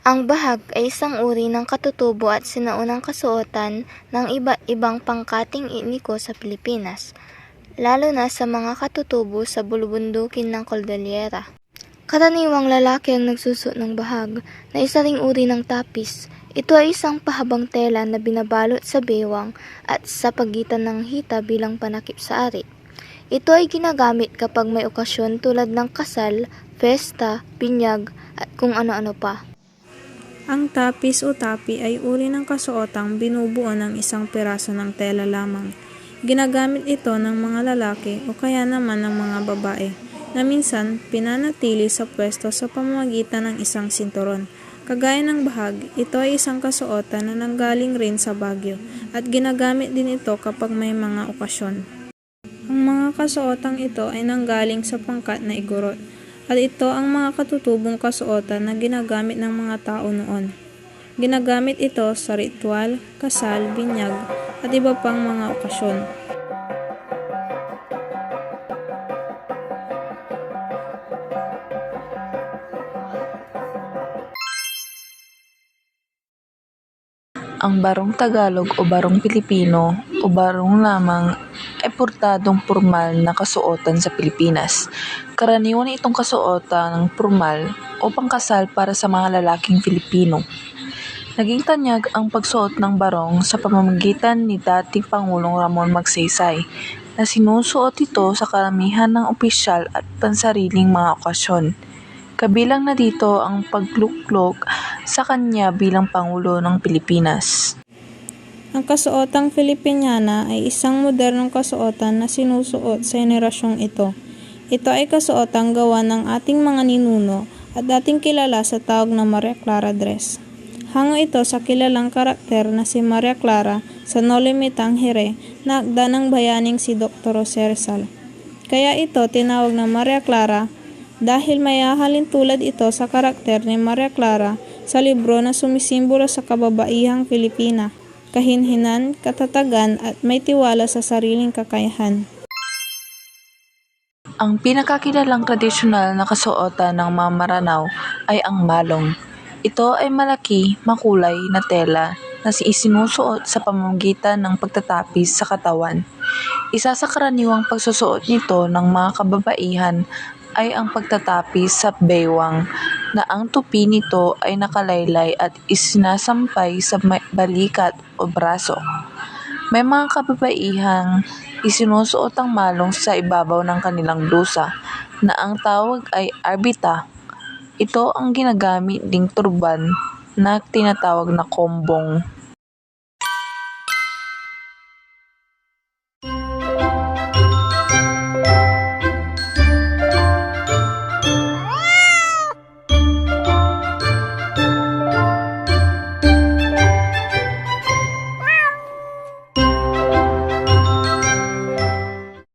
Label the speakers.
Speaker 1: Ang bahag ay isang uri ng katutubo at sinaunang kasuotan ng iba't ibang pangkating etniko sa Pilipinas, lalo na sa mga katutubo sa bulubundukin ng Cordillera. Karaniwang lalaki ang nagsusuot ng bahag na isa ring uri ng tapis. Ito ay isang pahabang tela na binabalot sa bewang at sa pagitan ng hita bilang panakip sa ari. Ito ay ginagamit kapag may okasyon tulad ng kasal, festa, binyag at kung ano-ano pa.
Speaker 2: Ang tapis o tapi ay uri ng kasuotang binubuo ng isang piraso ng tela lamang. Ginagamit ito ng mga lalaki o kaya naman ng mga babae na minsan pinanatili sa pwesto sa pamamagitan ng isang sinturon. Kagaya ng bahag, ito ay isang kasuotan na nanggaling rin sa Baguio at ginagamit din ito kapag may mga okasyon. Ang mga kasuotang ito ay nanggaling sa pangkat na igorot at ito ang mga katutubong kasuotan na ginagamit ng mga tao noon. Ginagamit ito sa ritual, kasal, binyag at iba pang mga okasyon.
Speaker 3: Ang barong Tagalog o barong Pilipino o barong lamang ay portadong pormal na kasuotan sa Pilipinas. Karaniwan itong kasuotan ng pormal o pangkasal para sa mga lalaking Filipino. Naging tanyag ang pagsuot ng barong sa pamamagitan ni dating Pangulong Ramon Magsaysay na sinusuot ito sa karamihan ng opisyal at pansariling mga okasyon. Kabilang na dito ang pagluklok sa kanya bilang Pangulo ng Pilipinas.
Speaker 2: Ang kasuotang Filipiniana ay isang modernong kasuotan na sinusuot sa henerasyong ito. Ito ay kasuotang gawa ng ating mga ninuno at dating kilala sa tawag na Maria Clara dress. Hango ito sa kilalang karakter na si Maria Clara sa Noli Me Tangere na akda ng bayaning si Dr. Jose Rizal. Kaya ito tinawag na Maria Clara dahil mayahalin tulad ito sa karakter ni Maria Clara sa libro na sumisimbolo sa kababaihang Pilipina, kahinhinan, katatagan at may tiwala sa sariling kakayahan.
Speaker 3: Ang pinakakilalang tradisyonal na kasuotan ng mga Maranao ay ang malong. Ito ay malaki, makulay na tela na isinusuot sa pamamagitan ng pagtatapis sa katawan. Isa sa karaniwang pagsusuot nito ng mga kababaihan ay ang pagtatapis sa bewang na ang tupi nito ay nakalaylay at isinasampay sa balikat o braso. May mga kababaihang isinusuot ang malong sa ibabaw ng kanilang blusa na ang tawag ay arbita. Ito ang ginagamit ding turban na tinatawag na kombong.